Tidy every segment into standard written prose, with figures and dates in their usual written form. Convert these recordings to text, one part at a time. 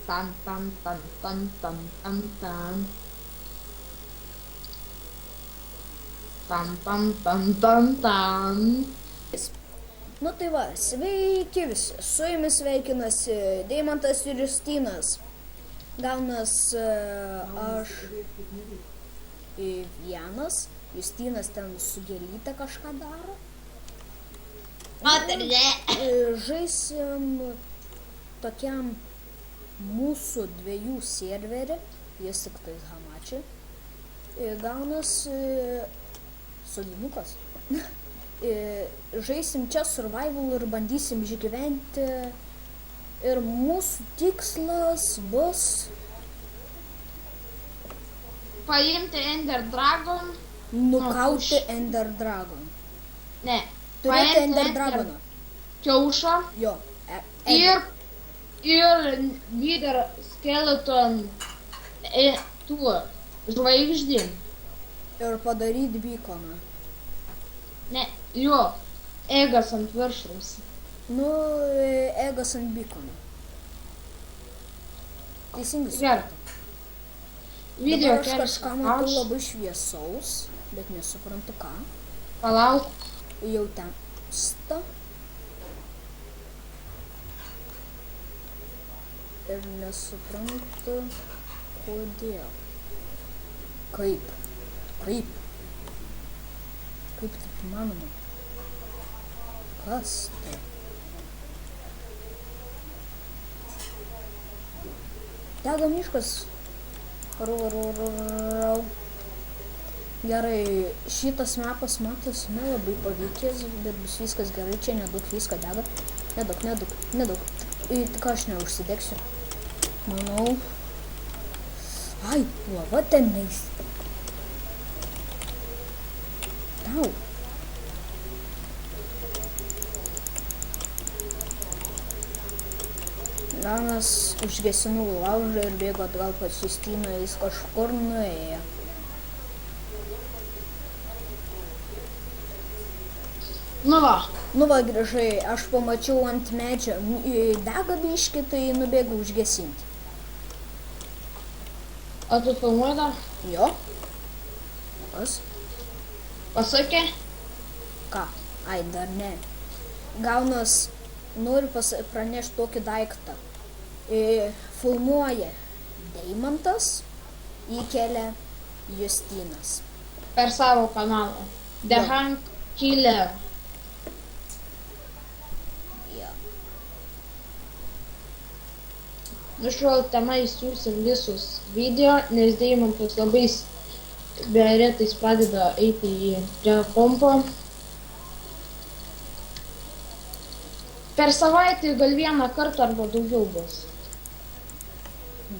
Tan, tan, tan, tan, tan, tan, tan. Tam, tam, tam, tam, tam. Nu tai va, sveiki visi, su jumis sveikinasi Deimantas ir Justinas. Gaunas aš vienas, Justinas ten su gėlyte kažką daro. Žaisim tokiam mūsų dviejų serverį, jis tik tais hamačiai. Gaunas sodinukas. Žaisim čia survival ir bandysim išgyventi. Ir mūsų tikslas bus Paimti Ender Dragon. nukauti Ender Dragon. Ne. Turėti Ender Dragoną. Kiaušą. Jo. Ir Wither Skeleton tuo žvaigždį. Ir padaryti beaconą. Ne, jo. Egas ant viršaus. Nu, egas ant beacono. Teisingai Gerai. supratau. Video Dabar aš kažką matau aš labai šviesaus, bet nesuprantu ką. palauk. Jau ten sta. Ir nesuprantu, kodėl. Kaip taip įmanoma? Kas tai? Dega miškas. Rau. Gerai, šitas mapas matos nelabai pavykęs, bet bus viskas gerai, čia nedaug visko dega. Nedaug. Tik aš neužsidegsiu. Manau. Ai, lava tenais. Tau. Gaunas užgesinau laužą ir bėgo atgal pas Justiną, jis kažkur nuėjo. Nu va. Nu va, gražai, aš pamačiau ant medžio dega biškį, tai nubėgau užgesinti. O tu filmuoji dar? Jo. Kas? Pasakė? Ką? Ai, dar ne. Gaunas, noriu pranešti tokį daiktą. Filmuoja Deimantas, įkelia Justinas. Per savo kanalą. The Jo. Hank Killer. Jo. Nu šiol tema įsiūsim visus video, nes Deimantas labai retais pradeda eiti prie kompo. Per savaitę gal vieną kartą arba daugiau bus.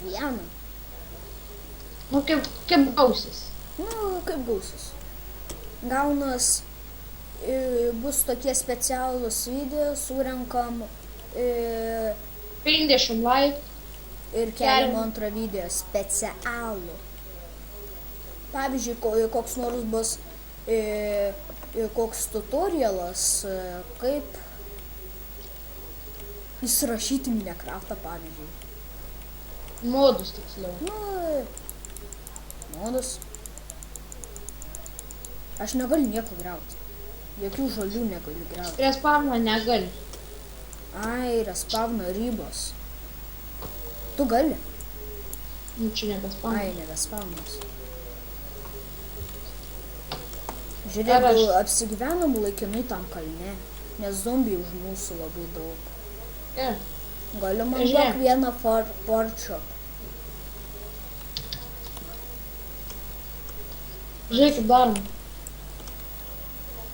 Vieną. Nu kaip gausis. Nu, kaip gausis. Gaunas bus tokie specialūs video, surenkam 50 like. ir keliam antrą video specialų. Pavyzdžiui, koks nors bus koks tutorialas, kaip įsirašyti Minecraftą, pavyzdžiui. Modus tiksliau. Nu, modus. Aš negaliu nieko griauti. Jokių žolių negaliu griauti. Prie spawno negali. Ai, respawno ribos. Tu gali? Nu čia nebespawno. Ai, nebespawnas. Ar Žiūrėk, aš- apsigyvenom laikinai tam kalne, nes zombiai už mūsų labai daug. Gerai. Galiu man Žiūrėk. duok vieną porčio. Žiūrėkit darom.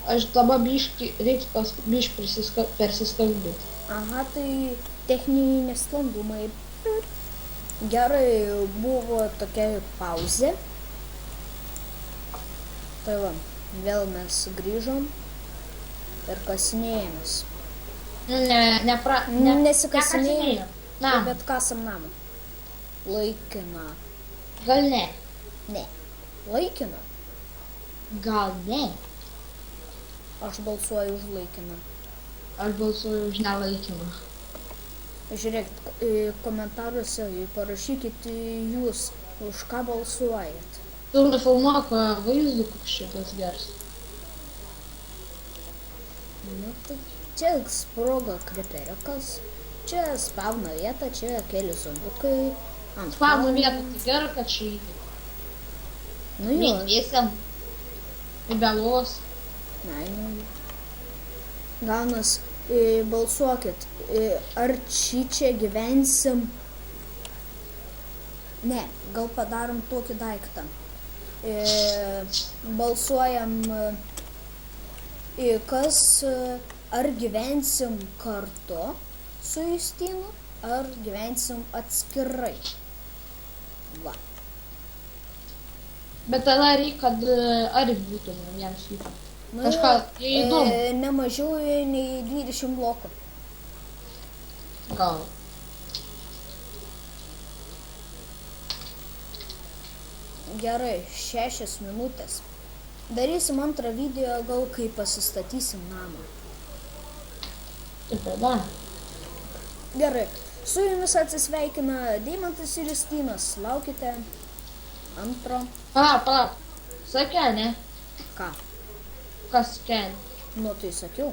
Aš dabar reiks persiskalbėti. Aha, tai techniniai nesklandumai. Gerai, buvo tokia pauzė. Tai va, vėl mes grįžom ir kasinėjomės. Nesikasinėjom, Na, bet kasam namą. Laikiną. gal ne. Ne, laikiną. Gal ne. Aš balsuoju už laikiną. Aš balsuoju už nelaikymą. Žiūrėkit, komentaruose parašykit jūs, už ką balsuojat. Tu nufilmuok vaizdų, koks šitas geras. Nu, tai čia sprogo kreperiukas, čia spavno vieta, čia keli zombiukai. Spavno vieta, tai gerai, kad čia įdė. Nu jo. Neįdėsiam. Į belos. Nu. Gaunas, balsuokit, ar čia gyvensim? Ne, gal padarom tokį daiktą. Balsuojam, kas, ar gyvensim kartu su Justinu, ar gyvensim atskirai. Va. Bet tada reikia, kad ar būtume vienas vyko. Nu, Kažką įdomu. Ne mažiau nei 20 blokų. Gal. Gerai, 6 minutės. Darysim antrą video, gal kai pasistatysim namą. Taip, tada. Gerai, su jumis atsisveikina Deimantas ir Justinas. Laukite antro. Pala. Sakė, ne? Ką? Kas sakė? Nu, tai sakiau.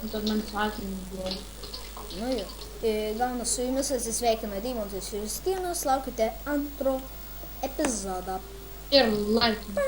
Tad man sakė, buvo. Nu jau. Gauna su jumis atsisveikina Deimantas ir Justinas. Laukite antro epizodą. Ir like.